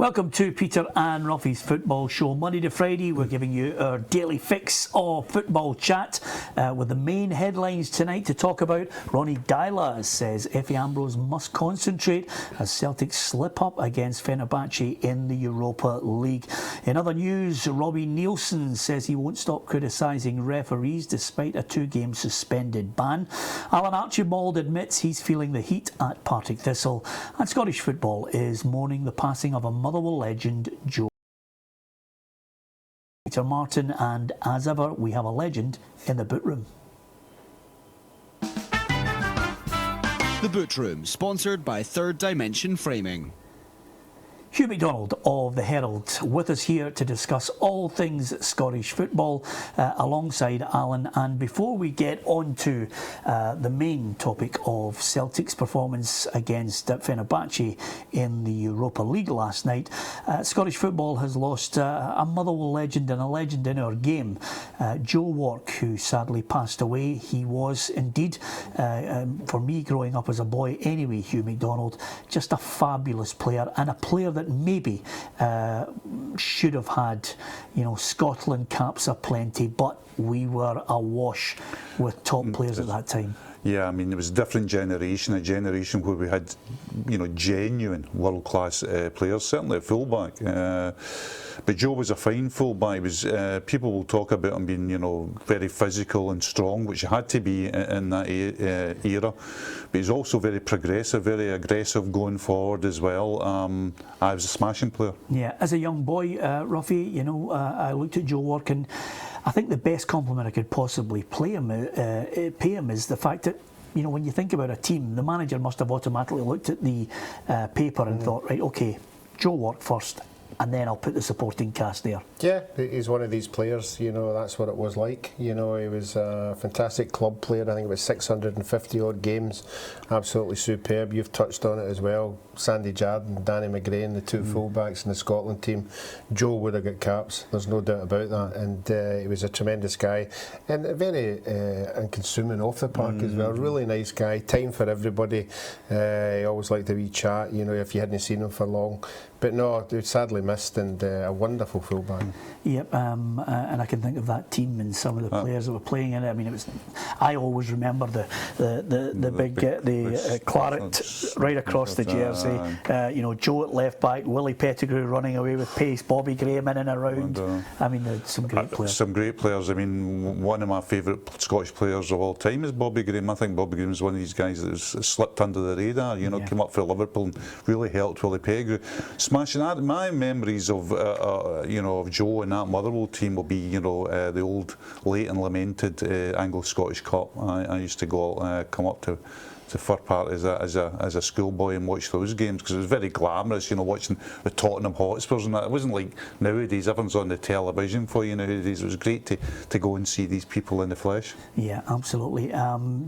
Welcome to Peter and Ruffy's Football Show. Monday to Friday, we're giving you our daily fix of football chat with the main headlines tonight to talk about. Ronnie Dyla says Efe Ambrose must concentrate as Celtic slip up against Fenerbahce in the Europa League. In other news, Robbie Nielsen says he won't stop criticising referees despite a 2-game suspended ban. Alan Archibald admits he's feeling the heat at Partick Thistle. And Scottish football is mourning the passing of a Motherwell legend, Joe Peter Martin, and as ever, we have a legend in the boot room. The Boot Room, sponsored by Third Dimension Framing. Hugh MacDonald of the Herald with us here to discuss all things Scottish football alongside Alan. And before we get on to the main topic of Celtic's performance against Fenerbahce in the Europa League last night, Scottish football has lost a Motherwell legend and a legend in our game, Joe Wark, who sadly passed away. He was indeed, for me growing up as a boy anyway, Hugh MacDonald, just a fabulous player, and a player that maybe should have had, Scotland caps aplenty, but we were awash with top players at that time. Yeah, I mean, it was a different generation, a generation where we had, genuine world-class players, certainly at fullback. But Joe was a fine fullback. He was, people will talk about him being, very physical and strong, which he had to be in that era. But he's also very progressive, very aggressive going forward as well. I was a smashing player. Yeah, as a young boy, Ruffy, I looked at Joe Wark, and I think the best compliment I could possibly pay him is the fact that, when you think about a team, the manager must have automatically looked at the paper and thought, right, okay, Joe Wark first, and then I'll put the supporting cast there. Yeah, he's one of these players, that's what it was like. He was a fantastic club player. I think it was 650 odd games, absolutely superb. You've touched on it as well. Sandy Jardine, Danny McGrain, the two fullbacks in the Scotland team. Joe would have got caps, there's no doubt about that. And he was a tremendous guy, and very unconsuming off the park as well. Really nice guy, time for everybody. He always liked a wee chat, if you hadn't seen him for long. But no, they sadly missed, and a wonderful fullback. Yep, and I can think of that team and some of the players that were playing in it. I mean, I always remember the big claret right across the jersey. Joe at left back, Willie Pettigrew running away with pace, Bobby Graham in and around. I mean, some great players. Some great players. I mean, one of my favourite Scottish players of all time is Bobby Graham. I think Bobby Graham is one of these guys that has slipped under the radar. Came up for Liverpool and really helped Willie Pettigrew. Smashing that. My memories of of Joe and that Motherwell team will be the old late and lamented Anglo-Scottish Cup. I used to come up to Fir Park as a schoolboy and watch those games, because it was very glamorous, watching the Tottenham Hotspurs and that. It wasn't like nowadays, everyone's on the television for you nowadays. It was great to go and see these people in the flesh. Yeah, absolutely.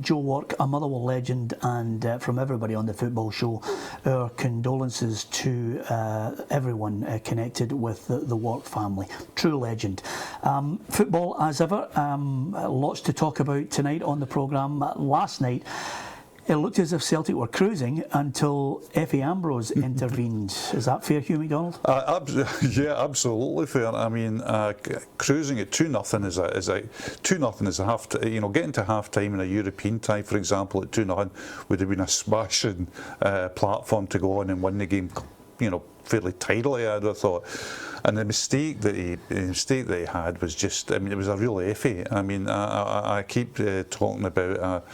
Joe Wark, a Motherwell legend, and from everybody on the Football Show, our condolences to everyone connected with the Wark family. True legend. Football as ever, lots to talk about tonight on the programme. Last night, it looked as if Celtic were cruising until Efe Ambrose intervened. Is that fair, Hugh MacDonald? Yeah, absolutely fair. I mean, cruising at 2-0 is a 2-0 is a half. Getting to half time in a European tie, for example, at 2-0 would have been a smashing platform to go on and win the game. Fairly tidily, I'd have thought. And the mistake that he had was just. I mean, it was a real Efe. I mean, I keep talking about.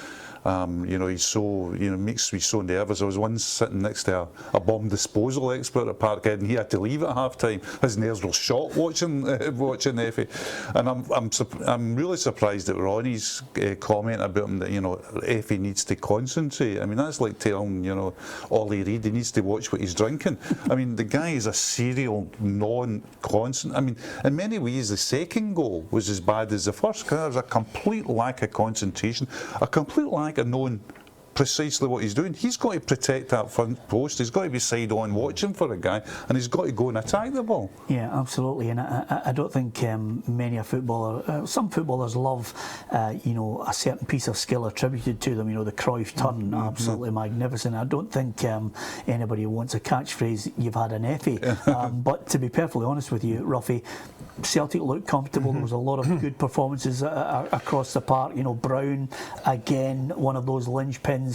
He's so, makes me so nervous. I was once sitting next to a bomb disposal expert at Parkhead, and he had to leave at half time. His nerves were shot watching Efe. And I'm really surprised at Ronnie's comment about him that, Efe needs to concentrate. I mean, that's like telling, Ollie Reid he needs to watch what he's drinking. I mean, the guy is a serial non-constant. I mean, in many ways, the second goal was as bad as the first, because there was a complete lack of concentration, a complete lack of knowing precisely what he's doing. He's got to protect that front post. He's got to be side on watching for a guy, and he's got to go and attack the ball. Yeah, absolutely. And I don't think many a footballer, some footballers love, a certain piece of skill attributed to them. The Cruyff turn, absolutely magnificent. I don't think anybody wants a catchphrase, "You've had an Effie." But to be perfectly honest with you, Ruffy, Celtic looked comfortable. There was a lot of good performances across the park. Brown, again, one of those linchpins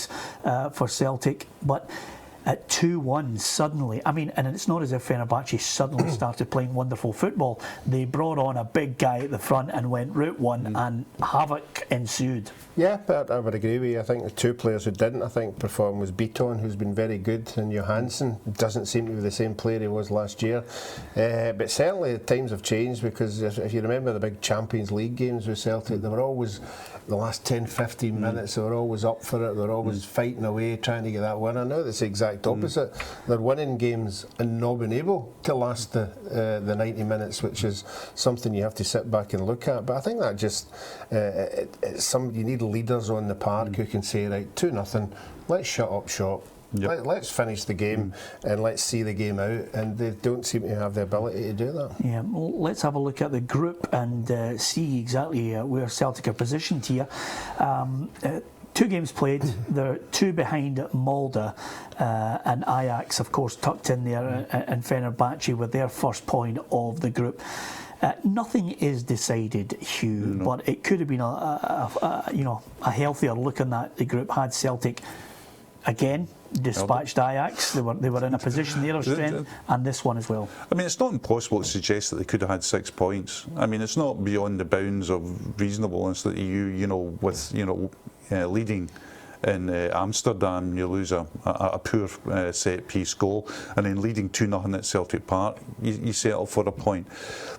for Celtic. But at 2-1 suddenly, and it's not as if Fenerbahce suddenly started playing wonderful football. They brought on a big guy at the front and went route one, and havoc ensued. Yeah, but I would agree with you. I think the two players who didn't, perform was Beaton, who's been very good, and Johansson doesn't seem to be the same player he was last year. But certainly times have changed, because if you remember the big Champions League games with Celtic, they were always, the last 10-15 minutes, they were always up for it. They were always fighting away, trying to get that win. I know that's the exact opposite. They're winning games and not being able to last the 90 minutes, which is something you have to sit back and look at. But I think that just you need leaders on the park who can say, right, 2-0, let's shut up shop. Yep. Let's finish the game and let's see the game out, and they don't seem to have the ability to do that. Yeah, well, let's have a look at the group and see exactly where Celtic are positioned here. 2 games played, they're 2 behind Molde, and Ajax, of course, tucked in there, and Fenerbahce with their first point of the group. Nothing is decided, Hugh, but it could have been a healthier look in that the group had Celtic again dispatched Ajax. They were in a position there of strength, and this one as well. It's not impossible to suggest that they could have had 6 points. It's not beyond the bounds of reasonableness that with leading in Amsterdam, you lose a poor set piece goal, and then leading 2-0 at Celtic Park, you settle for a point.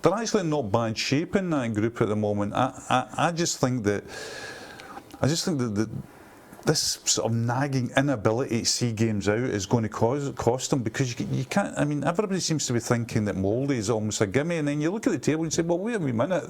They're actually in not bad shape in that group at the moment. I just think that this sort of nagging inability to see games out is going to cost them, because you can't. Everybody seems to be thinking that Molde is almost a gimme, and then you look at the table and say, well, wait a minute,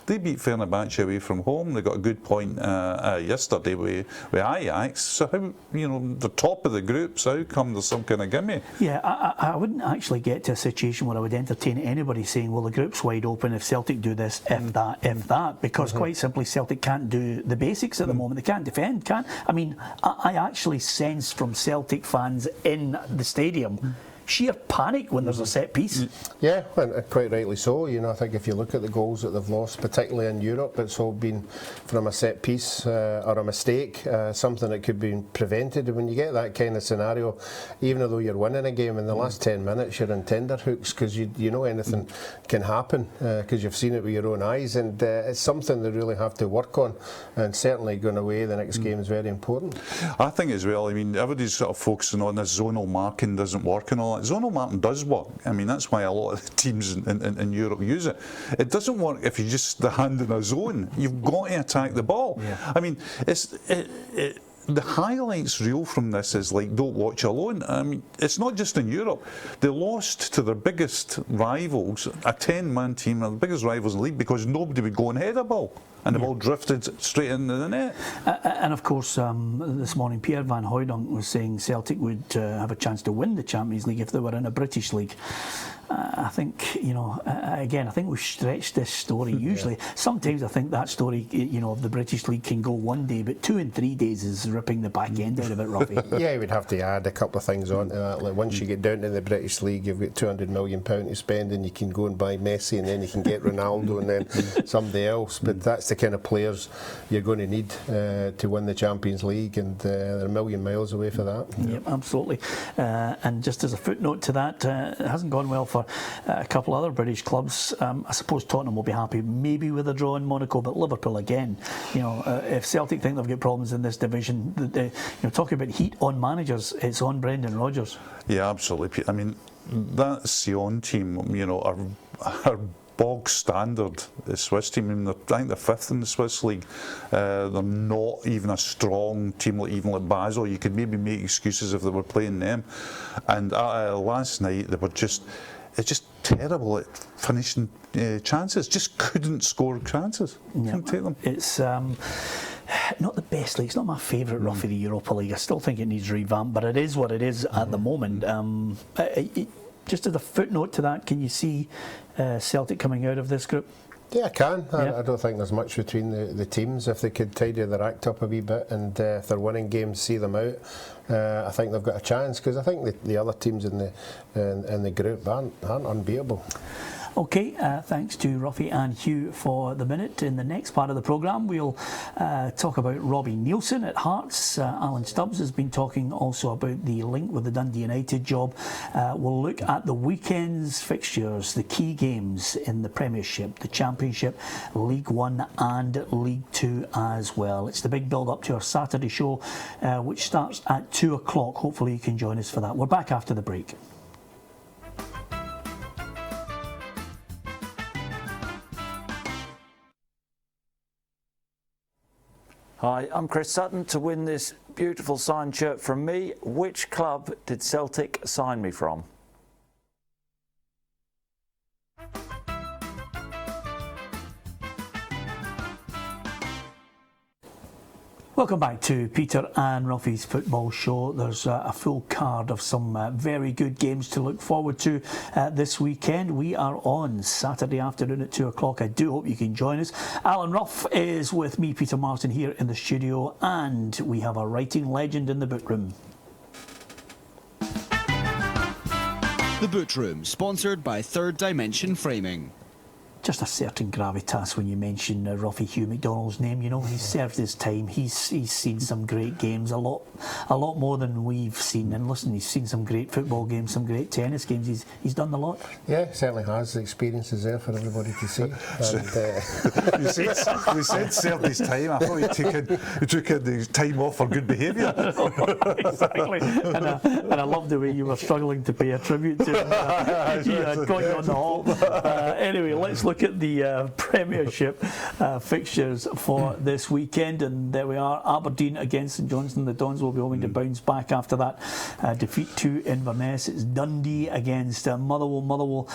they beat Fenerbahce away from home. They got a good point yesterday with Ajax. So how, the top of the group, so how come there's some kind of gimme? Yeah, I wouldn't actually get to a situation where I would entertain anybody saying, well, the group's wide open if Celtic do this, if that, because quite simply Celtic can't do the basics at the moment. They can't defend, I actually sense from Celtic fans in the stadium sheer panic when there's a set piece. Yeah, and quite rightly so. I think if you look at the goals that they've lost, particularly in Europe, it's all been from a set piece or a mistake, something that could be prevented. And when you get that kind of scenario, even though you're winning a game, in the last 10 minutes you're in tenterhooks, because you know anything can happen, because you've seen it with your own eyes, and it's something they really have to work on, and certainly going away the next game is very important. I think as well, everybody's sort of focusing on this zonal marking doesn't work and all that. Zonal marking does work. That's why a lot of the teams in Europe use it. It doesn't work if you just the hand in a zone. You've got to attack the ball. Yeah. The highlights reel from this is like, don't watch alone. It's not just in Europe. They lost to their biggest rivals, a 10-man team, the biggest rivals in the league, because nobody would go and head a ball, and the ball drifted straight into the net. And of course, this morning Pierre van Hooijdonk was saying Celtic would have a chance to win the Champions League if they were in a British league. I think, again, I think we've stretched this story. Usually, sometimes I think that story, of the British League can go one day, but 2 and 3 days is ripping the back end out of it, Ruffy. Yeah, we'd have to add a couple of things onto that. Like, once you get down to the British League, you've got £200 million to spend, and you can go and buy Messi, and then you can get Ronaldo, and then somebody else. But that's the kind of players you're going to need to win the Champions League, and they're a million miles away for that. Yep, absolutely. And just as a footnote to that, it hasn't gone well for a couple other British clubs. I suppose Tottenham will be happy maybe with a draw in Monaco, but Liverpool again, if Celtic think they've got problems in this division, talking about heat on managers, it's on Brendan Rodgers. Yeah, absolutely. That Sion team, are bog standard, the Swiss team. I think they're 5th in the Swiss league. They're not even a strong team like Basel. You could maybe make excuses if they were playing them. And last night they were just terrible at finishing chances. Just couldn't score chances. Couldn't take them. not the best league. It's not my favourite Ruffy, the Europa League. I still think it needs revamp, but it is what it is at the moment. Just as a footnote to that, can you see Celtic coming out of this group? Yeah, I can. Yeah. I don't think there's much between the teams. If they could tidy their act up a wee bit and if they're winning games, see them out, I think they've got a chance, because I think the other teams in the group aren't unbeatable. Okay, thanks to Ruffy and Hugh for the minute. In the next part of the programme, we'll talk about Robbie Neilson at Hearts. Alan Stubbs has been talking also about the link with the Dundee United job. We'll look at the weekend's fixtures, the key games in the Premiership, the Championship, League One and League Two as well. It's the big build-up to our Saturday show, which starts at 2 o'clock. Hopefully you can join us for that. We're back after the break. Hi, I'm Chris Sutton. To win this beautiful signed shirt from me, which club did Celtic sign me from? Welcome back to Peter and Ruffy's Football Show. There's a full card of some very good games to look forward to this weekend. We are on Saturday afternoon at 2 o'clock. I do hope you can join us. Alan Ruff is with me, Peter Martin, here in the studio, and we have a writing legend in the book room. The Boot Room, sponsored by Third Dimension Framing. Just a certain gravitas when you mention Ruffy Hugh MacDonald's name. You know, he's served his time. He's seen some great games, a lot more than we've seen. And listen, he's seen some great football games, some great tennis games. He's done a lot. Yeah, certainly has. The experience is there for everybody to see. And, You said served his time. I thought he took the time off for good behaviour. Exactly. And I love the way you were struggling to pay a tribute to him. He got you on the hop. Anyway, let's look at the Premiership fixtures for this weekend, and there we are. Aberdeen against St Johnstone. The Dons will be hoping to bounce back after that defeat to Inverness. It's Dundee against Motherwell. Motherwell,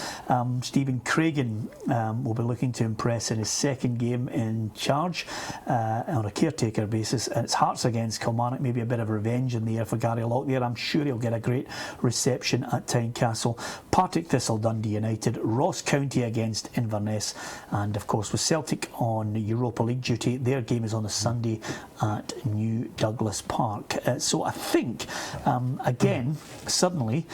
Stephen Craigan will be looking to impress in his second game in charge on a caretaker basis. And it's Hearts against Kilmarnock. Maybe a bit of revenge in the air for Gary Lockyer. I'm sure he'll get a great reception at Tynecastle. Partick Thistle, Dundee United. Ross County against Inverness. And of course, with Celtic on Europa League duty, their game is on a Sunday at New Douglas Park. So I think, again, suddenly,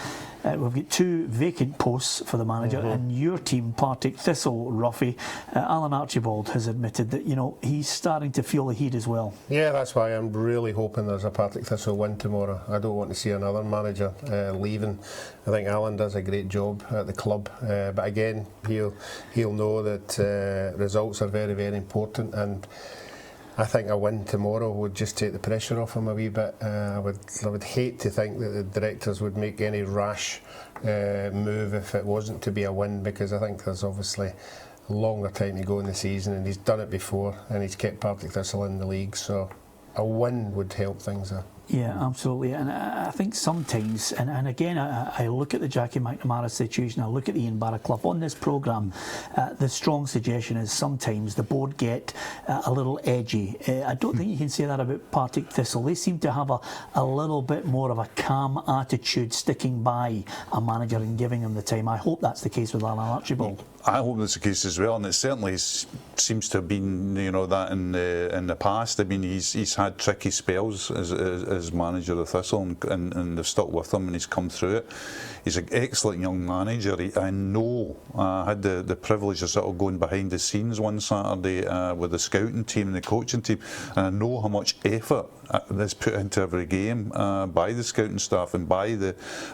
we've got two vacant posts for the manager, and your team, Partick Thistle, Ruffy. Alan Archibald has admitted that, you know, he's starting to feel the heat as well. yeah, that's why I'm really hoping there's a Partick Thistle win tomorrow. I don't want to see another manager leaving. I think Alan does a great job at the club, but again, he'll know that results are very, very important, and I think a win tomorrow would just take the pressure off him a wee bit. I would hate to think that the directors would make any rash move if it wasn't to be a win, because I think there's obviously a longer time to go in the season, and he's done it before, and he's kept Partick Thistle in the league, so a win would help things there. Yeah, absolutely. And I think sometimes, and again, I look at the Jackie McNamara situation, I look at the Ian Barraclough on this programme, the strong suggestion is sometimes the board get a little edgy. I don't think you can say that about Partick Thistle. They seem to have a little bit more of a calm attitude, sticking by a manager and giving him the time. I hope that's the case with Alan Archibald. I hope that's the case as well, and it certainly seems to have been, you know, that in the past. I mean, he's had tricky spells as manager of Thistle, and they've stuck with him, and he's come through it. He's an excellent young manager. I know I had the privilege of sort of going behind the scenes one Saturday with the scouting team and the coaching team, and I know how much effort is put into every game by the scouting staff and by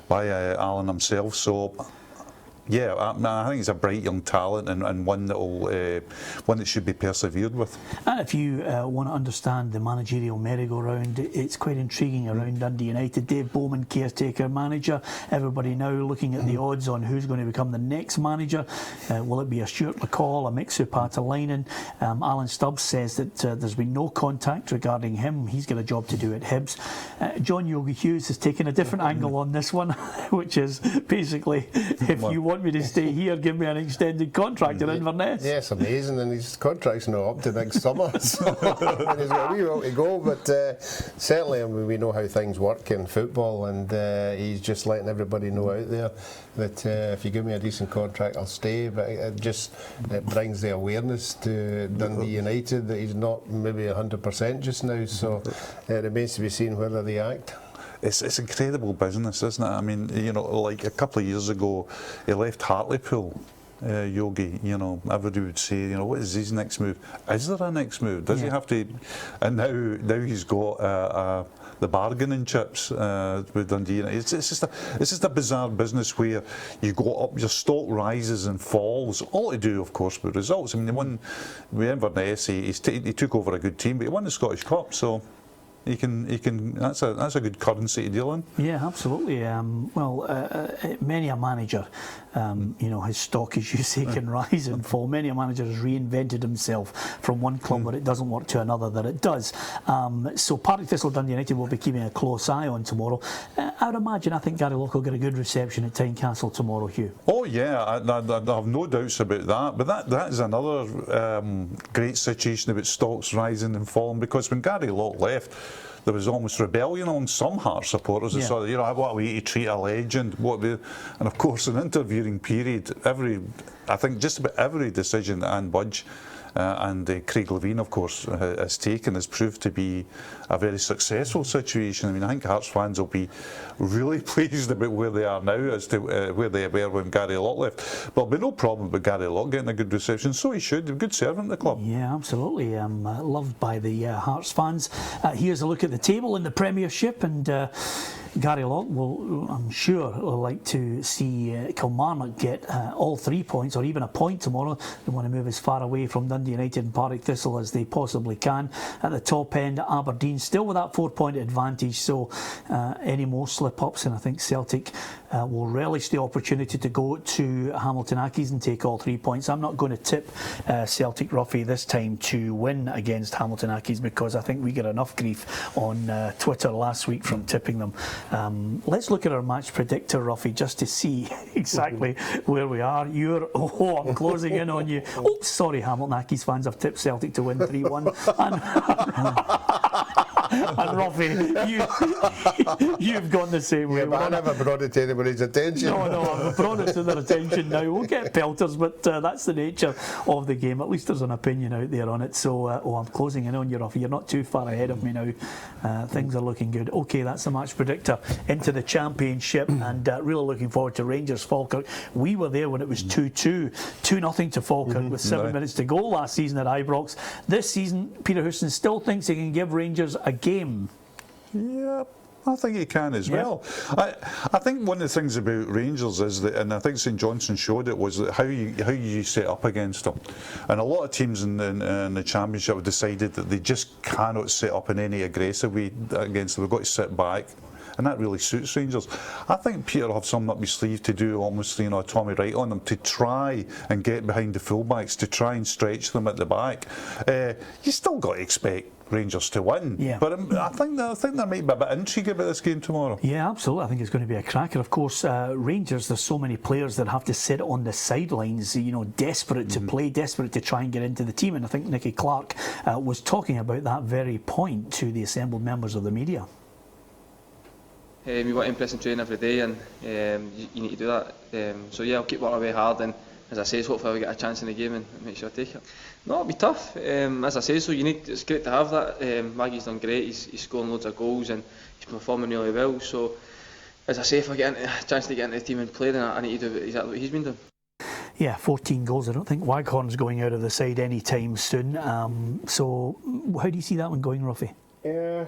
Alan himself. So. Yeah, I think he's a bright young talent, and one that should be persevered with. And if you want to understand the managerial merry-go-round, it's quite intriguing around Dundee United. Dave Bowman, caretaker manager. Everybody now looking at the odds on who's going to become the next manager. Will it be a Stuart McCall, a Mixu Patalainen? Alan Stubbs says that there's been no contact regarding him. He's got a job to do at Hibs. John Yogi Hughes has taken a different angle on this one, which is basically, if you want want me to stay here, give me an extended contract in Inverness. Yeah, it's amazing, and his contract's not up to next summer, so and he's got a wee while to go. But certainly, I mean, we know how things work in football, and he's just letting everybody know out there that if you give me a decent contract, I'll stay. But it brings the awareness to Dundee United that he's not maybe 100% just now. So it remains to be seen whether they act. It's incredible business, isn't it? I mean, you know, like a couple of years ago, he left Hartlepool. Yogi, you know, everybody would say, you know, what is his next move? Is there a next move? Does he have to? And now he's got the bargaining chips with Dundee. It's just a bizarre business where you go up, your stock rises and falls. All to do, of course, with results. I mean, the one with Inverness, he took over a good team, but he won the Scottish Cup, so. He can. That's a good currency to deal in. Yeah, absolutely. Many a manager, you know, his stock, as you say, can rise and fall. Many a manager has reinvented himself from one club where it doesn't work to another that it does. So Partick Thistle Dundee United will be keeping a close eye on tomorrow. I would imagine. I think Gary Locke will get a good reception at Tynecastle tomorrow, Hugh. Oh yeah, I have no doubts about that. But that is another great situation about stocks rising and falling, because when Gary Locke left, there was almost rebellion on some Hearts supporters. They saw, you know, what a way to treat a legend. And of course, in interviewing period, I think just about every decision that Anne Budge and Craig Levine, of course, has taken has proved to be a very successful situation. I mean, I think Hearts fans will be really pleased about where they are now as to where they were when Gary Locke left. There'll be no problem with Gary Locke getting a good reception, so he should. A good servant of the club. Yeah, absolutely. Loved by the Hearts fans. Here's a look at the table in the Premiership, and Gary Locke will, I'm sure, like to see Kilmarnock get all 3 points or even a point tomorrow. They want to move as far away from Dundee United and Partick Thistle as they possibly can. At the top end, Aberdeen still with that 4-point advantage, so any more slip-ups, and I think Celtic will relish the opportunity to go to Hamilton Accies and take all 3 points. I'm not going to tip Celtic, Ruffy, this time to win against Hamilton Accies, because I think we got enough grief on Twitter last week from tipping them. Let's look at our match predictor, Ruffy, just to see exactly where we are. I'm closing in on you. Oh, sorry, Hamilton Accies fans, I've tipped Celtic to win 3-1. And Ruffy, you've gone the same way. Yeah, but I never brought it to anybody's attention. No, I've brought it to their attention now. We'll get pelters, but that's the nature of the game. At least there's an opinion out there on it. So, I'm closing in on you, Ruffy. You're not too far ahead of me now. Things are looking good. Okay, that's the match predictor into the Championship, and really looking forward to Rangers Falkirk. We were there when it was 2-0 to Falkirk with 7 minutes to go last season at Ibrox. This season, Peter Houston still thinks he can give Rangers a game. Yeah, I think he can as well. I think one of the things about Rangers is that, and I think St Johnstone showed it, was that how you set up against them. And a lot of teams in the Championship have decided that they just cannot set up in any aggressive way against them. They've got to sit back. And that really suits Rangers. I think Peter will have something up his sleeve to do, almost, you know, a Tommy Wright on them, to try and get behind the fullbacks, to try and stretch them at the back. You still got to expect Rangers to win, but I think there might be a bit of intrigue about this game tomorrow. Yeah, absolutely. I think it's going to be a cracker. Of course, Rangers, there's so many players that have to sit on the sidelines, you know, desperate to play, desperate to try and get into the team. And I think Nicky Clark was talking about that very point to the assembled members of the media. You want to impress and train every day, and you need to do that. So yeah, I'll keep working away hard, and as I say, hopefully I'll get a chance in the game and make sure I take it. No, it'll be tough. As I say, so it's great to have that. Maggie's done great. He's scoring loads of goals and he's performing really well. So as I say, if I get a chance to get into the team and play, then I need to do exactly what he's been doing. Yeah, 14 goals. I don't think Waghorn's going out of the side anytime soon. So how do you see that one going, Ruffy? Yeah,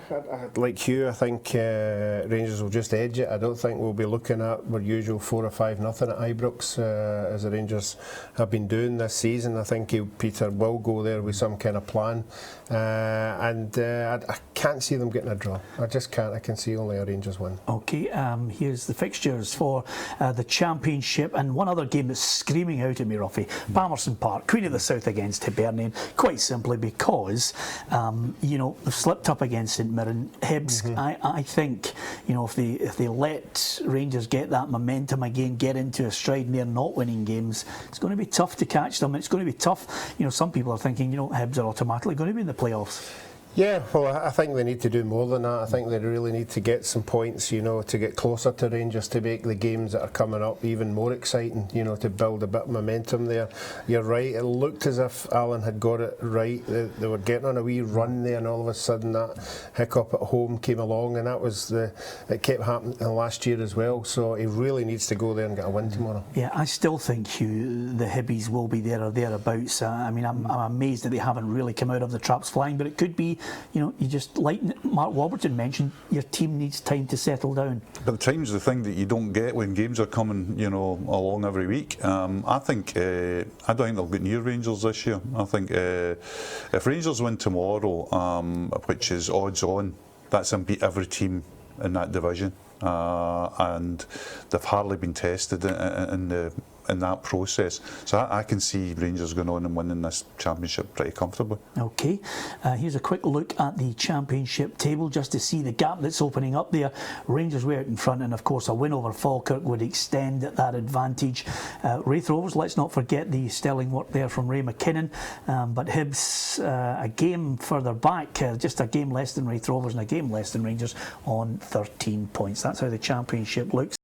like Hugh, I think Rangers will just edge it. I don't think we'll be looking at our usual 4 or 5-0 at Ibrox as the Rangers have been doing this season. I think Peter will go there with some kind of plan, and I can't see them getting a draw. I just can't. I can see only a Rangers win. Okay, here's the fixtures for the Championship, and one other game that's screaming out at me, Ruffy. Palmerston Park, Queen of the South against Hibernian, quite simply because you know, they've slipped up up against St Mirren. Hibs, I think, you know, if they let Rangers get that momentum again, get into a stride and they're not winning games, it's going to be tough to catch them. It's going to be tough. You know, some people are thinking, you know, Hibs are automatically going to be in the playoffs. Yeah, well, I think they need to do more than that. I think they really need to get some points, you know, to get closer to Rangers, to make the games that are coming up even more exciting, you know, to build a bit of momentum there. You're right, it looked as if Alan had got it right. They were getting on a wee run there, and all of a sudden that hiccup at home came along, and that was it kept happening last year as well. So he really needs to go there and get a win tomorrow. Yeah, I still think, Hugh, the Hibbies will be there or thereabouts. I mean, I'm amazed that they haven't really come out of the traps flying, but it could be, you know, you just, like Mark Warburton mentioned, your team needs time to settle down. But time's the thing that you don't get when games are coming, you know, along every week. I think I don't think they'll get near Rangers this year. I think if Rangers win tomorrow, which is odds on, that's them beat every team in that division, and they've hardly been tested in that process. So I can see Rangers going on and winning this championship pretty comfortably. Okay, here's a quick look at the championship table just to see the gap that's opening up there. Rangers were out in front, and of course a win over Falkirk would extend that advantage. Raith Rovers, let's not forget the sterling work there from Ray McKinnon, but Hibs a game further back, just a game less than Raith Rovers and a game less than Rangers on 13 points. That's how the championship looks.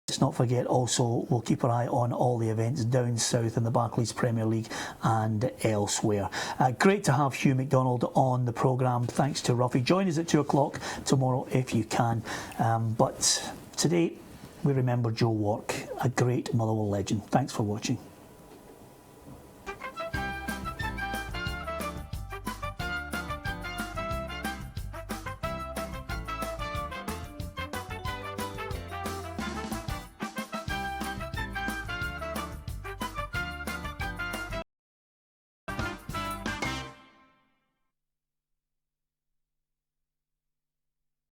Let's not forget also, we'll keep our eye on all the events down south in the Barclays Premier League and elsewhere. Great to have Hugh MacDonald on the programme. Thanks to Ruffy. Join us at 2 o'clock tomorrow if you can. But today we remember Joe Wark, a great Motherwell legend. Thanks for watching.